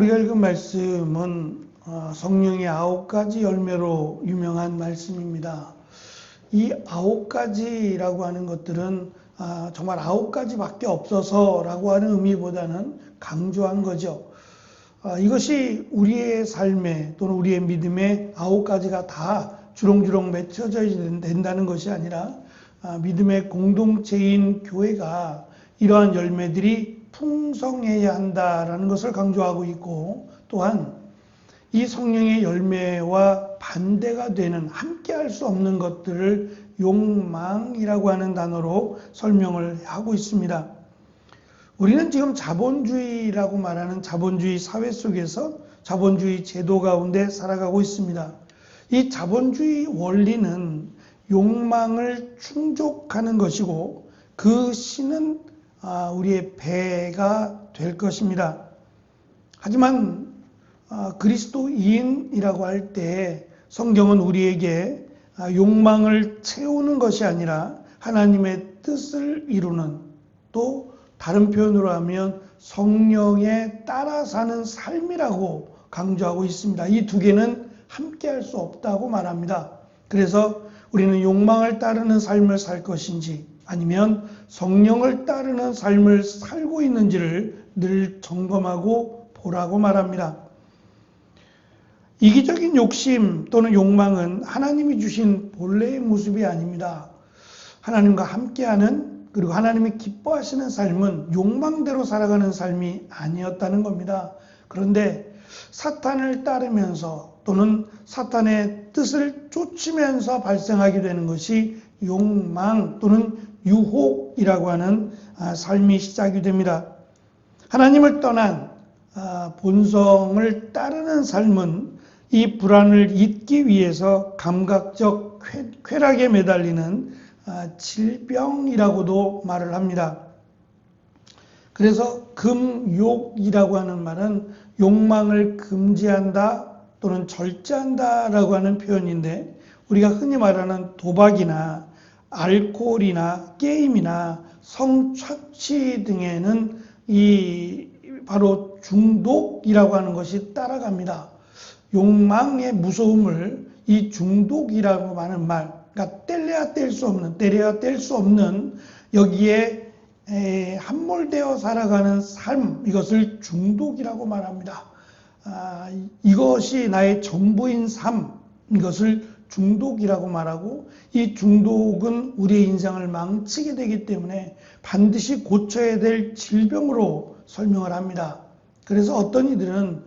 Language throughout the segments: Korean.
우리가 읽은 말씀은 성령의 9가지 열매로 유명한 말씀입니다. 이 9가지라고 하는 것들은 정말 9가지밖에 없어서라고 하는 의미보다는 강조한 거죠. 이것이 우리의 삶에 또는 우리의 믿음에 9가지가 다 주렁주렁 맺혀져 된다는 것이 아니라 믿음의 공동체인 교회가 이러한 열매들이 풍성해야 한다라는 것을 강조하고 있고, 또한 이 성령의 열매와 반대가 되는 함께할 수 없는 것들을 욕망이라고 하는 단어로 설명을 하고 있습니다. 우리는 지금 자본주의라고 말하는 자본주의 사회 속에서 자본주의 제도 가운데 살아가고 있습니다. 이 자본주의 원리는 욕망을 충족하는 것이고 그 신은 우리의 배가 될 것입니다. 하지만 그리스도인이라고 할 때 성경은 우리에게 욕망을 채우는 것이 아니라 하나님의 뜻을 이루는, 또 다른 표현으로 하면 성령에 따라 사는 삶이라고 강조하고 있습니다. 이 두 개는 함께 할 수 없다고 말합니다. 그래서 우리는 욕망을 따르는 삶을 살 것인지 아니면 성령을 따르는 삶을 살고 있는지를 늘 점검하고 보라고 말합니다. 이기적인 욕심 또는 욕망은 하나님이 주신 본래의 모습이 아닙니다. 하나님과 함께하는, 그리고 하나님이 기뻐하시는 삶은 욕망대로 살아가는 삶이 아니었다는 겁니다. 그런데 사탄을 따르면서 또는 사탄의 뜻을 쫓으면서 발생하게 되는 것이 욕망 또는 유혹이라고 하는 삶이 시작이 됩니다. 하나님을 떠난 본성을 따르는 삶은 이 불안을 잊기 위해서 감각적 쾌락에 매달리는 질병이라고도 말을 합니다. 그래서 금욕이라고 하는 말은 욕망을 금지한다 또는 절제한다라고 하는 표현인데, 우리가 흔히 말하는 도박이나 알코올이나 게임이나 성착취 등에는 이 바로 중독이라고 하는 것이 따라갑니다. 욕망의 무서움을 이 중독이라고 하는 말, 그러니까 때려야 뗄 수 없는 여기에 함몰되어 살아가는 삶, 이것을 중독이라고 말합니다. 이것이 나의 전부인 삶, 이것을 중독이라고 말하고, 이 중독은 우리의 인생을 망치게 되기 때문에 반드시 고쳐야 될 질병으로 설명을 합니다. 그래서 어떤 이들은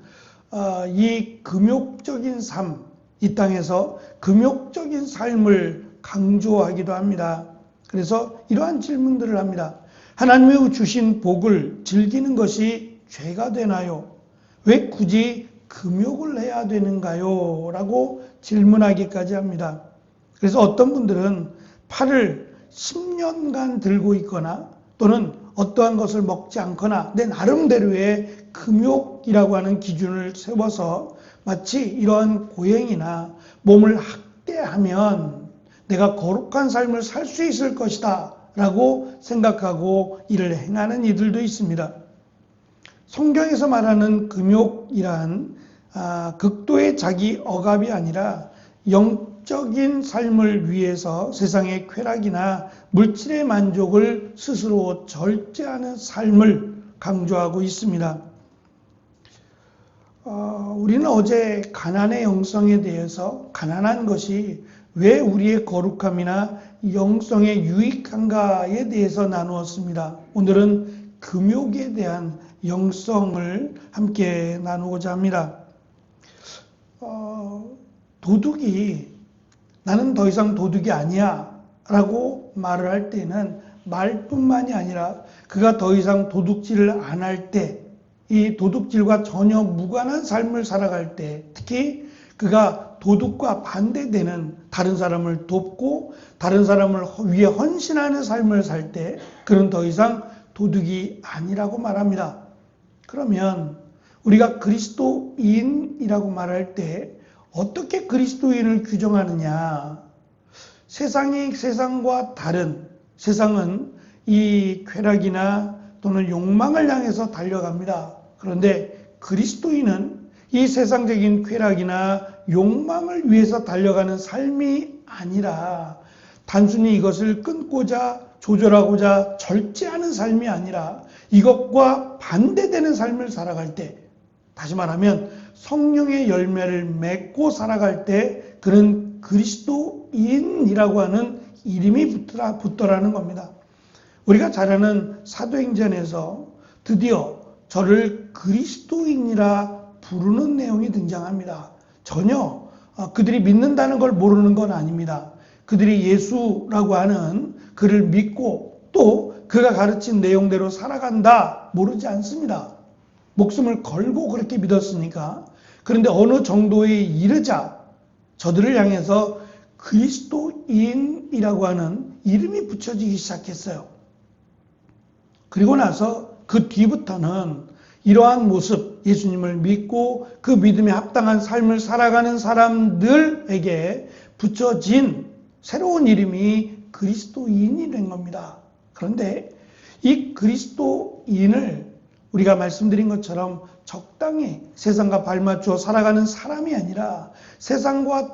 이 금욕적인 삶, 이 땅에서 금욕적인 삶을 강조하기도 합니다. 그래서 이러한 질문들을 합니다. 하나님의 주신 복을 즐기는 것이 죄가 되나요? 왜 굳이 금욕을 해야 되는가요? 라고 질문하기까지 합니다. 그래서 어떤 분들은 팔을 10년간 들고 있거나 또는 어떠한 것을 먹지 않거나 내 나름대로의 금욕이라고 하는 기준을 세워서 마치 이러한 고행이나 몸을 학대하면 내가 거룩한 삶을 살 수 있을 것이다 라고 생각하고 이를 행하는 이들도 있습니다. 성경에서 말하는 금욕이란 극도의 자기 억압이 아니라 영적인 삶을 위해서 세상의 쾌락이나 물질의 만족을 스스로 절제하는 삶을 강조하고 있습니다. 우리는 어제 가난의 영성에 대해서, 가난한 것이 왜 우리의 거룩함이나 영성에 유익한가에 대해서 나누었습니다. 오늘은 금욕에 대한 영성을 함께 나누고자 합니다. 도둑이 나는 더 이상 도둑이 아니야 라고 말을 할 때는 말뿐만이 아니라 그가 더 이상 도둑질을 안 할 때, 이 도둑질과 전혀 무관한 삶을 살아갈 때, 특히 그가 도둑과 반대되는 다른 사람을 돕고 다른 사람을 위해 헌신하는 삶을 살 때 그는 더 이상 도둑이 아니라고 말합니다. 그러면 우리가 그리스도인이라고 말할 때 어떻게 그리스도인을 규정하느냐? 세상과 다른, 세상은 이 쾌락이나 또는 욕망을 향해서 달려갑니다. 그런데 그리스도인은 이 세상적인 쾌락이나 욕망을 위해서 달려가는 삶이 아니라 단순히 이것을 끊고자 조절하고자 절제하는 삶이 아니라 이것과 반대되는 삶을 살아갈 때, 다시 말하면 성령의 열매를 맺고 살아갈 때 그는 그리스도인이라고 하는 이름이 붙더라는 겁니다. 우리가 잘 아는 사도행전에서 드디어 저를 그리스도인이라 부르는 내용이 등장합니다. 전혀 그들이 믿는다는 걸 모르는 건 아닙니다. 그들이 예수라고 하는 그를 믿고 또 그가 가르친 내용대로 살아간다 모르지 않습니다. 목숨을 걸고 그렇게 믿었으니까. 그런데 어느 정도에 이르자 저들을 향해서 그리스도인이라고 하는 이름이 붙여지기 시작했어요. 그리고 나서 그 뒤부터는 이러한 모습, 예수님을 믿고 그 믿음에 합당한 삶을 살아가는 사람들에게 붙여진 새로운 이름이 그리스도인이 된 겁니다. 그런데 이 그리스도인을 우리가 말씀드린 것처럼 적당히 세상과 발맞추어 살아가는 사람이 아니라 세상과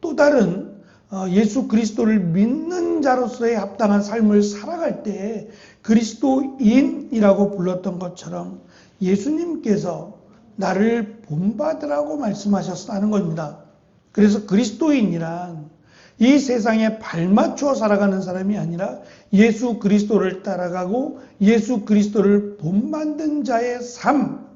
또 다른 예수 그리스도를 믿는 자로서의 합당한 삶을 살아갈 때 그리스도인이라고 불렀던 것처럼 예수님께서 나를 본받으라고 말씀하셨다는 겁니다. 그래서 그리스도인이란 이 세상에 발맞추어 살아가는 사람이 아니라 예수 그리스도를 따라가고 예수 그리스도를 본받는 자의 삶,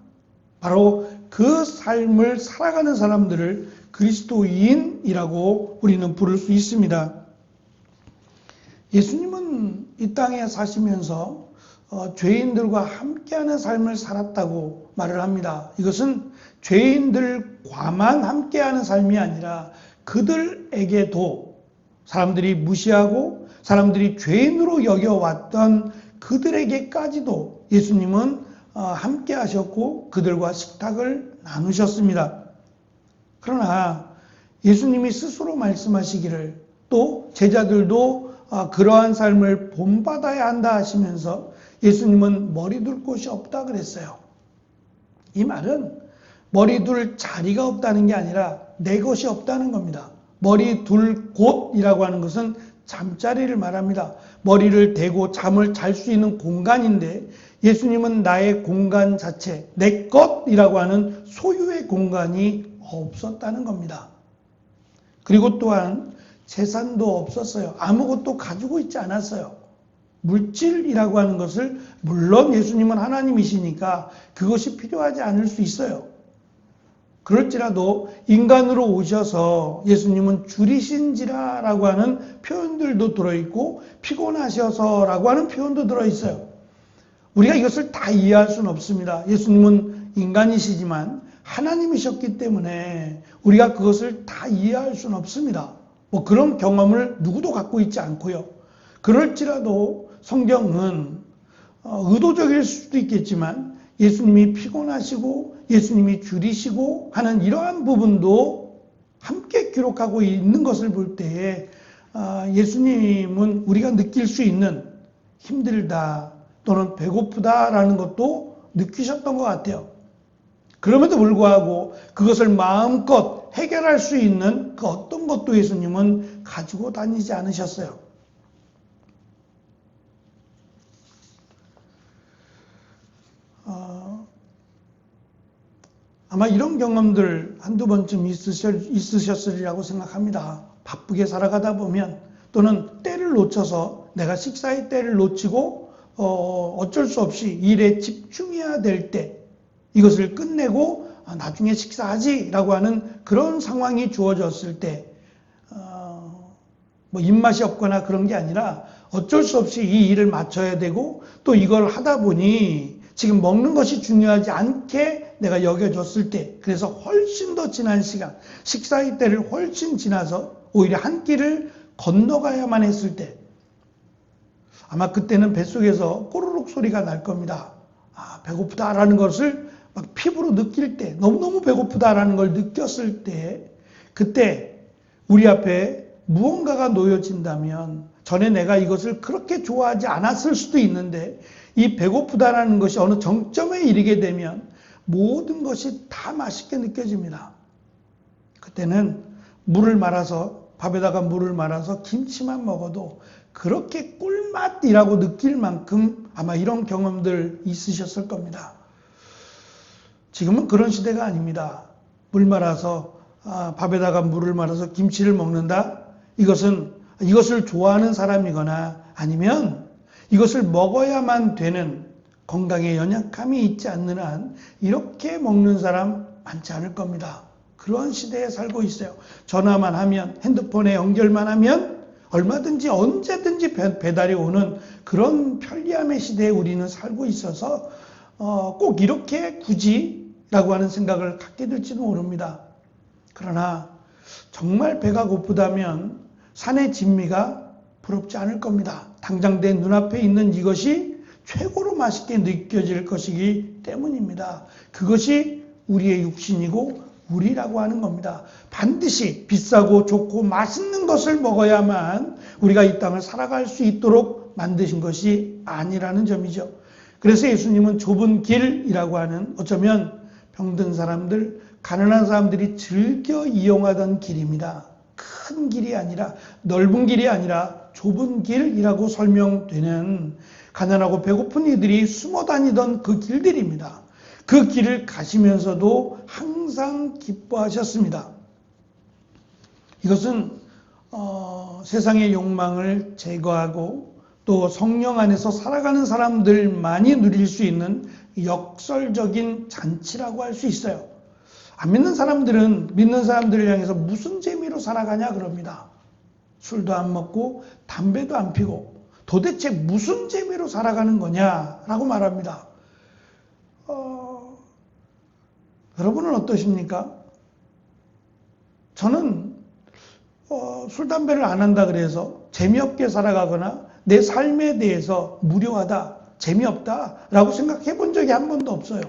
바로 그 삶을 살아가는 사람들을 그리스도인이라고 우리는 부를 수 있습니다. 예수님은 이 땅에 사시면서 죄인들과 함께하는 삶을 살았다고 말을 합니다. 이것은 죄인들과만 함께하는 삶이 아니라 그들에게도 사람들이 무시하고 사람들이 죄인으로 여겨왔던 그들에게까지도 예수님은 함께 하셨고 그들과 식탁을 나누셨습니다. 그러나 예수님이 스스로 말씀하시기를 또 제자들도 그러한 삶을 본받아야 한다 하시면서 예수님은 머리 둘 곳이 없다 그랬어요. 이 말은 머리 둘 자리가 없다는 게 아니라 내 것이 없다는 겁니다. 머리 둘 곳이라고 하는 것은 잠자리를 말합니다. 머리를 대고 잠을 잘 수 있는 공간인데 예수님은 나의 공간 자체, 내 것이라고 하는 소유의 공간이 없었다는 겁니다. 그리고 또한 재산도 없었어요. 아무것도 가지고 있지 않았어요. 물질이라고 하는 것을 물론 예수님은 하나님이시니까 그것이 필요하지 않을 수 있어요. 그럴지라도 인간으로 오셔서 예수님은 줄이신지라라고 하는 표현들도 들어있고 피곤하셔서라고 하는 표현도 들어있어요. 우리가 이것을 다 이해할 수는 없습니다. 예수님은 인간이시지만 하나님이셨기 때문에 우리가 그것을 다 이해할 수는 없습니다. 그런 경험을 누구도 갖고 있지 않고요. 그럴지라도 성경은 의도적일 수도 있겠지만 예수님이 피곤하시고 예수님이 줄이시고 하는 이러한 부분도 함께 기록하고 있는 것을 볼 때에 예수님은 우리가 느낄 수 있는 힘들다 또는 배고프다라는 것도 느끼셨던 것 같아요. 그럼에도 불구하고 그것을 마음껏 해결할 수 있는 그 어떤 것도 예수님은 가지고 다니지 않으셨어요. 아마 이런 경험들 한두 번쯤 있으셨으리라고 생각합니다. 바쁘게 살아가다 보면 또는 때를 놓쳐서 내가 식사의 때를 놓치고 어쩔 수 없이 일에 집중해야 될 때 이것을 끝내고 나중에 식사하지라고 하는 그런 상황이 주어졌을 때 입맛이 없거나 그런 게 아니라 어쩔 수 없이 이 일을 마쳐야 되고 또 이걸 하다 보니 지금 먹는 것이 중요하지 않게 내가 여겨졌을 때 그래서 훨씬 더 지난 시간 식사의 때를 훨씬 지나서 오히려 한 끼를 건너가야만 했을 때 아마 그때는 뱃속에서 꼬르륵 소리가 날 겁니다. 배고프다라는 것을 막 피부로 느낄 때 너무너무 배고프다라는 걸 느꼈을 때 그때 우리 앞에 무언가가 놓여진다면 전에 내가 이것을 그렇게 좋아하지 않았을 수도 있는데 이 배고프다라는 것이 어느 정점에 이르게 되면 모든 것이 다 맛있게 느껴집니다. 그때는 밥에다가 물을 말아서 김치만 먹어도 그렇게 꿀맛이라고 느낄 만큼 아마 이런 경험들 있으셨을 겁니다. 지금은 그런 시대가 아닙니다. 밥에다가 물을 말아서 김치를 먹는다? 이것을 좋아하는 사람이거나 아니면 이것을 먹어야만 되는 건강에 연약함이 있지 않는 한 이렇게 먹는 사람 많지 않을 겁니다. 그런 시대에 살고 있어요. 전화만 하면, 핸드폰에 연결만 하면 얼마든지 언제든지 배달이 오는 그런 편리함의 시대에 우리는 살고 있어서 꼭 이렇게 굳이라고 하는 생각을 갖게 될지도 모릅니다. 그러나 정말 배가 고프다면 산의 진미가 부럽지 않을 겁니다. 당장 내 눈앞에 있는 이것이 최고로 맛있게 느껴질 것이기 때문입니다. 그것이 우리의 육신이고 우리라고 하는 겁니다. 반드시 비싸고 좋고 맛있는 것을 먹어야만 우리가 이 땅을 살아갈 수 있도록 만드신 것이 아니라는 점이죠. 그래서 예수님은 좁은 길이라고 하는, 어쩌면 병든 사람들, 가난한 사람들이 즐겨 이용하던 길입니다. 큰 길이 아니라, 넓은 길이 아니라 좁은 길이라고 설명되는, 가난하고 배고픈 이들이 숨어 다니던 그 길들입니다. 그 길을 가시면서도 항상 기뻐하셨습니다. 이것은 세상의 욕망을 제거하고 또 성령 안에서 살아가는 사람들만이 누릴 수 있는 역설적인 잔치라고 할 수 있어요. 안 믿는 사람들은 믿는 사람들을 향해서 무슨 재미로 살아가냐 그럽니다. 술도 안 먹고 담배도 안 피고 도대체 무슨 재미로 살아가는 거냐라고 말합니다. 여러분은 어떠십니까? 저는 술, 담배를 안 한다 그래서 재미없게 살아가거나 내 삶에 대해서 무료하다, 재미없다 라고 생각해 본 적이 한 번도 없어요.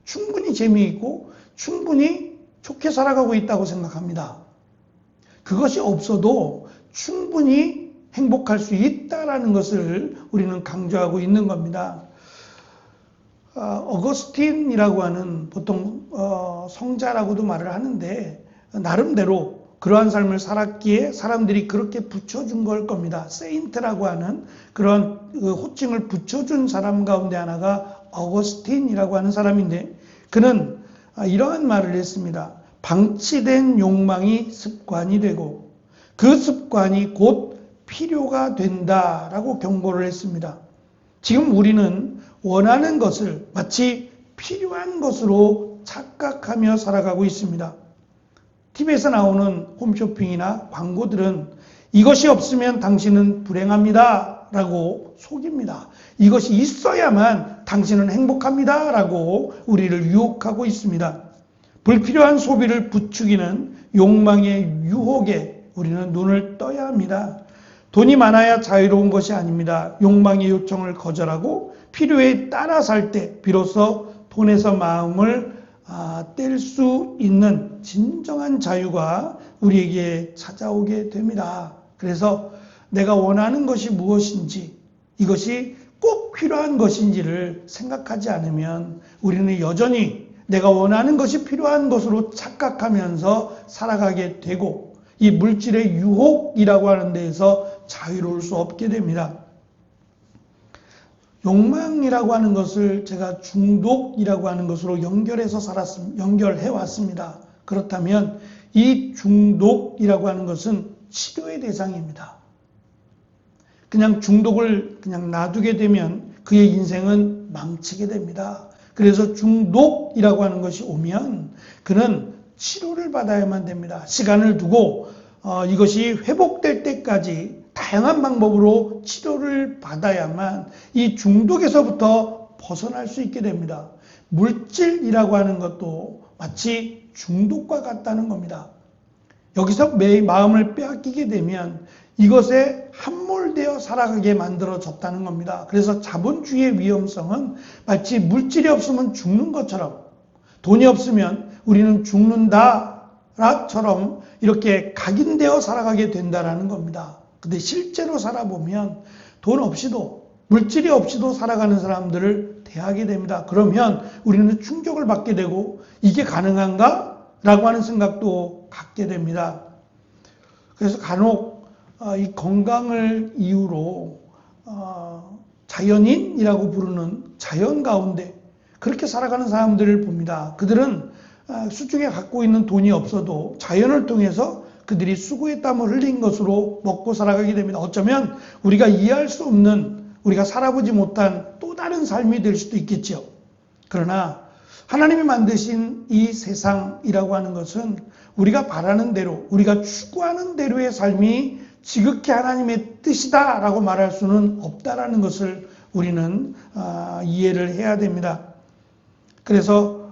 충분히 재미있고 충분히 좋게 살아가고 있다고 생각합니다. 그것이 없어도 충분히 행복할 수 있다라는 것을 우리는 강조하고 있는 겁니다. 어거스틴이라고 하는 보통 성자라고도 말을 하는데 나름대로 그러한 삶을 살았기에 사람들이 그렇게 붙여준 걸 겁니다. 세인트라고 하는 그런 호칭을 붙여준 사람 가운데 하나가 어거스틴이라고 하는 사람인데 그는 이러한 말을 했습니다. 방치된 욕망이 습관이 되고 그 습관이 곧 필요가 된다라고 경고를 했습니다. 지금 우리는 원하는 것을 마치 필요한 것으로 착각하며 살아가고 있습니다. TV에서 나오는 홈쇼핑이나 광고들은 이것이 없으면 당신은 불행합니다 라고 속입니다. 이것이 있어야만 당신은 행복합니다 라고 우리를 유혹하고 있습니다. 불필요한 소비를 부추기는 욕망의 유혹에 우리는 눈을 떠야 합니다. 돈이 많아야 자유로운 것이 아닙니다. 욕망의 요청을 거절하고 필요에 따라 살 때 비로소 돈에서 마음을 뗄 수 있는 진정한 자유가 우리에게 찾아오게 됩니다. 그래서 내가 원하는 것이 무엇인지 이것이 꼭 필요한 것인지를 생각하지 않으면 우리는 여전히 내가 원하는 것이 필요한 것으로 착각하면서 살아가게 되고 이 물질의 유혹이라고 하는 데에서 자유로울 수 없게 됩니다. 욕망이라고 하는 것을 제가 중독이라고 하는 것으로 연결해 왔습니다. 그렇다면 이 중독이라고 하는 것은 치료의 대상입니다. 그냥 중독을 그냥 놔두게 되면 그의 인생은 망치게 됩니다. 그래서 중독이라고 하는 것이 오면 그는 치료를 받아야만 됩니다. 시간을 두고 이것이 회복될 때까지 다양한 방법으로 치료를 받아야만 이 중독에서부터 벗어날 수 있게 됩니다. 물질이라고 하는 것도 마치 중독과 같다는 겁니다. 여기서 내 마음을 빼앗기게 되면 이것에 함몰되어 살아가게 만들어졌다는 겁니다. 그래서 자본주의의 위험성은 마치 물질이 없으면 죽는 것처럼 돈이 없으면 우리는 죽는다처럼 이렇게 각인되어 살아가게 된다는 겁니다. 근데 실제로 살아보면 돈 없이도 물질이 없이도 살아가는 사람들을 대하게 됩니다. 그러면 우리는 충격을 받게 되고 이게 가능한가? 라고 하는 생각도 갖게 됩니다. 그래서 간혹 이 건강을 이유로 자연인이라고 부르는 자연 가운데 그렇게 살아가는 사람들을 봅니다. 그들은 수중에 갖고 있는 돈이 없어도 자연을 통해서 그들이 수고의 땀을 흘린 것으로 먹고 살아가게 됩니다. 어쩌면 우리가 이해할 수 없는, 우리가 살아보지 못한 또 다른 삶이 될 수도 있겠죠. 그러나 하나님이 만드신 이 세상이라고 하는 것은 우리가 바라는 대로, 우리가 추구하는 대로의 삶이 지극히 하나님의 뜻이다라고 말할 수는 없다라는 것을 우리는 이해를 해야 됩니다. 그래서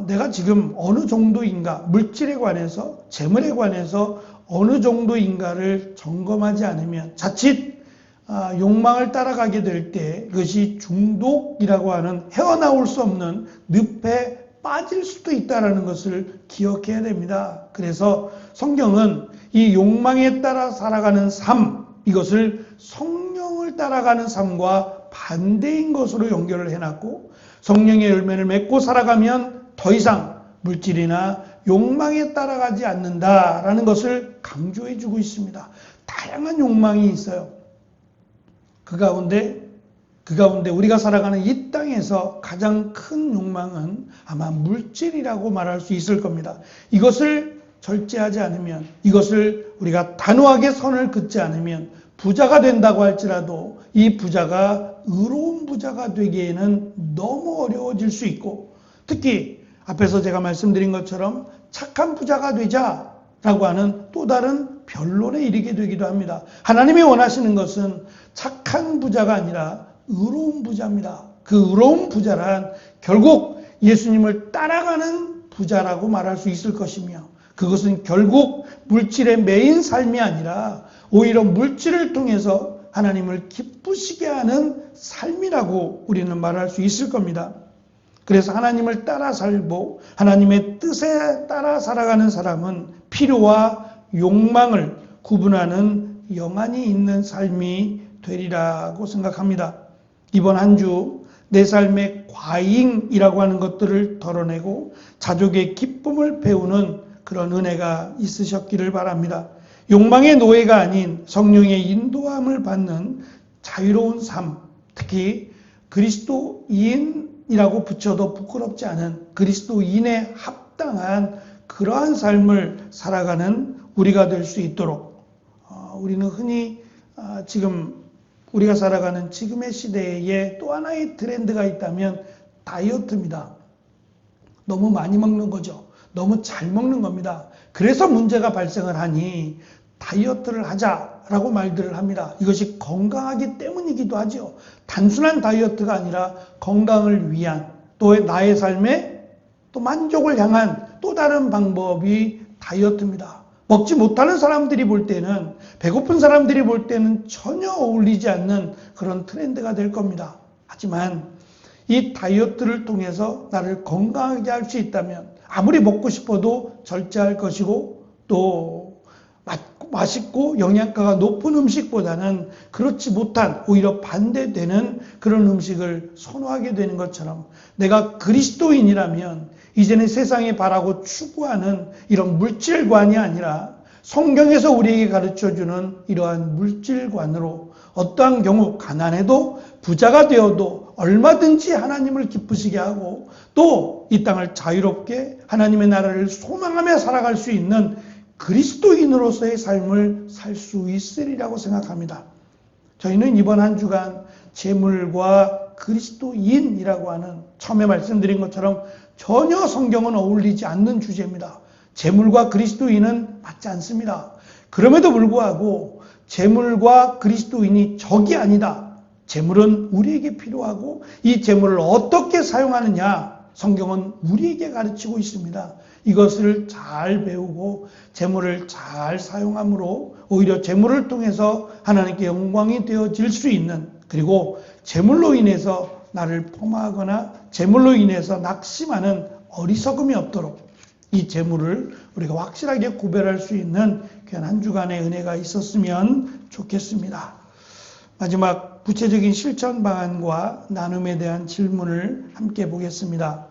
내가 지금 어느 정도인가, 물질에 관해서, 재물에 관해서 어느 정도인가를 점검하지 않으면 자칫 욕망을 따라가게 될 때 그것이 중독이라고 하는 헤어나올 수 없는 늪에 빠질 수도 있다는 것을 기억해야 됩니다. 그래서 성경은 이 욕망에 따라 살아가는 삶, 이것을 성령을 따라가는 삶과 반대인 것으로 연결을 해놨고, 성령의 열매를 맺고 살아가면 더 이상 물질이나 욕망에 따라가지 않는다라는 것을 강조해주고 있습니다. 다양한 욕망이 있어요. 그 가운데 우리가 살아가는 이 땅에서 가장 큰 욕망은 아마 물질이라고 말할 수 있을 겁니다. 이것을 절제하지 않으면, 이것을 우리가 단호하게 선을 긋지 않으면 부자가 된다고 할지라도 이 부자가 의로운 부자가 되기에는 너무 어려워질 수 있고, 특히 앞에서 제가 말씀드린 것처럼 착한 부자가 되자라고 하는 또 다른 변론에 이르게 되기도 합니다. 하나님이 원하시는 것은 착한 부자가 아니라 의로운 부자입니다. 그 의로운 부자란 결국 예수님을 따라가는 부자라고 말할 수 있을 것이며, 그것은 결국 물질에 매인 삶이 아니라 오히려 물질을 통해서 하나님을 기쁘시게 하는 삶이라고 우리는 말할 수 있을 겁니다. 그래서 하나님을 따라 살고 하나님의 뜻에 따라 살아가는 사람은 필요와 욕망을 구분하는 영안이 있는 삶이 되리라고 생각합니다. 이번 한 주 내 삶의 과잉이라고 하는 것들을 덜어내고 자족의 기쁨을 배우는 그런 은혜가 있으셨기를 바랍니다. 욕망의 노예가 아닌 성령의 인도함을 받는 자유로운 삶, 특히 그리스도인이라고 붙여도 부끄럽지 않은 그리스도인에 합당한 그러한 삶을 살아가는 우리가 될 수 있도록, 우리는 흔히 지금 우리가 살아가는 지금의 시대에 또 하나의 트렌드가 있다면 다이어트입니다. 너무 많이 먹는 거죠. 너무 잘 먹는 겁니다. 그래서 문제가 발생을 하니 다이어트를 하자라고 말들을 합니다. 이것이 건강하기 때문이기도 하죠. 단순한 다이어트가 아니라 건강을 위한, 또 나의 삶에 또 만족을 향한 또 다른 방법이 다이어트입니다. 먹지 못하는 사람들이 볼 때는, 배고픈 사람들이 볼 때는 전혀 어울리지 않는 그런 트렌드가 될 겁니다. 하지만 이 다이어트를 통해서 나를 건강하게 할 수 있다면 아무리 먹고 싶어도 절제할 것이고, 또 맛있고 영양가가 높은 음식보다는 그렇지 못한, 오히려 반대되는 그런 음식을 선호하게 되는 것처럼, 내가 그리스도인이라면 이제는 세상에 바라고 추구하는 이런 물질관이 아니라 성경에서 우리에게 가르쳐주는 이러한 물질관으로 어떠한 경우 가난해도 부자가 되어도 얼마든지 하나님을 기쁘시게 하고 또 이 땅을 자유롭게 하나님의 나라를 소망하며 살아갈 수 있는 그리스도인으로서의 삶을 살 수 있으리라고 생각합니다. 저희는 이번 한 주간 재물과 그리스도인이라고 하는, 처음에 말씀드린 것처럼 전혀 성경은 어울리지 않는 주제입니다. 재물과 그리스도인은 맞지 않습니다. 그럼에도 불구하고 재물과 그리스도인이 적이 아니다. 재물은 우리에게 필요하고 이 재물을 어떻게 사용하느냐, 성경은 우리에게 가르치고 있습니다. 이것을 잘 배우고 재물을 잘 사용함으로 오히려 재물을 통해서 하나님께 영광이 되어질 수 있는, 그리고 재물로 인해서 나를 포마하거나 재물로 인해서 낙심하는 어리석음이 없도록 이 재물을 우리가 확실하게 구별할 수 있는 귀한 한 주간의 은혜가 있었으면 좋겠습니다. 마지막 구체적인 실천 방안과 나눔에 대한 질문을 함께 보겠습니다.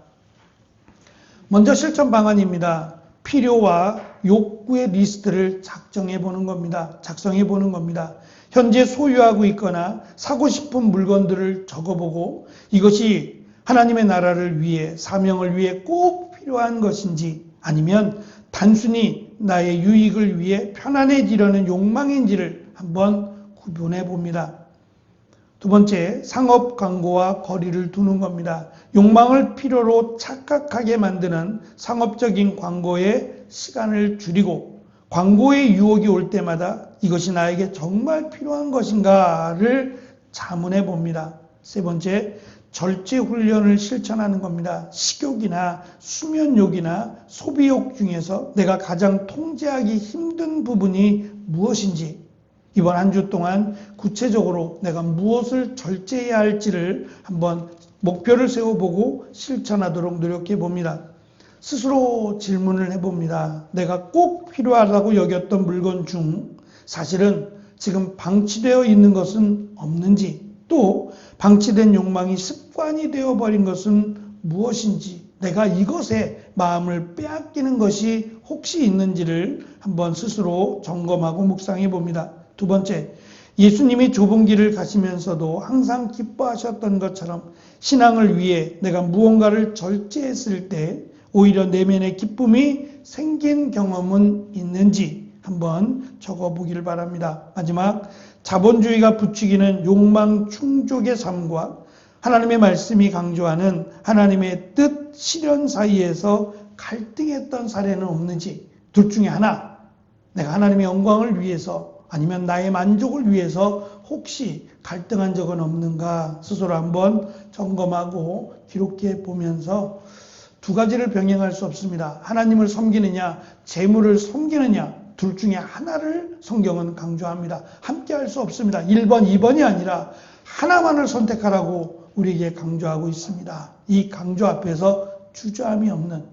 먼저 실천 방안입니다. 필요와 욕구의 리스트를 작성해 보는 겁니다. 현재 소유하고 있거나 사고 싶은 물건들을 적어보고 이것이 하나님의 나라를 위해, 사명을 위해 꼭 필요한 것인지 아니면 단순히 나의 유익을 위해 편안해지려는 욕망인지를 한번 구분해 봅니다. 두 번째, 상업 광고와 거리를 두는 겁니다. 욕망을 필요로 착각하게 만드는 상업적인 광고에 시간을 줄이고 광고의 유혹이 올 때마다 이것이 나에게 정말 필요한 것인가를 자문해 봅니다. 세 번째, 절제 훈련을 실천하는 겁니다. 식욕이나 수면욕이나 소비욕 중에서 내가 가장 통제하기 힘든 부분이 무엇인지 이번 한 주 동안 구체적으로 내가 무엇을 절제해야 할지를 한번 목표를 세워보고 실천하도록 노력해 봅니다. 스스로 질문을 해봅니다. 내가 꼭 필요하다고 여겼던 물건 중 사실은 지금 방치되어 있는 것은 없는지, 또 방치된 욕망이 습관이 되어버린 것은 무엇인지, 내가 이것에 마음을 빼앗기는 것이 혹시 있는지를 한번 스스로 점검하고 묵상해 봅니다. 두 번째, 예수님이 좁은 길을 가시면서도 항상 기뻐하셨던 것처럼 신앙을 위해 내가 무언가를 절제했을 때 오히려 내면의 기쁨이 생긴 경험은 있는지 한번 적어보기를 바랍니다. 마지막, 자본주의가 부추기는 욕망 충족의 삶과 하나님의 말씀이 강조하는 하나님의 뜻 실현 사이에서 갈등했던 사례는 없는지, 둘 중에 하나, 내가 하나님의 영광을 위해서 아니면 나의 만족을 위해서 혹시 갈등한 적은 없는가 스스로 한번 점검하고 기록해 보면서 두 가지를 병행할 수 없습니다. 하나님을 섬기느냐, 재물을 섬기느냐, 둘 중에 하나를 성경은 강조합니다. 함께 할 수 없습니다. 1번, 2번이 아니라 하나만을 선택하라고 우리에게 강조하고 있습니다. 이 강조 앞에서 주저함이 없는,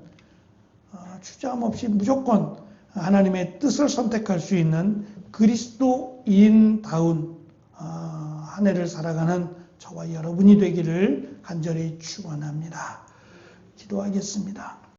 주저함 없이 무조건 하나님의 뜻을 선택할 수 있는 그리스도인다운 한 해를 살아가는 저와 여러분이 되기를 간절히 축원합니다. 기도하겠습니다.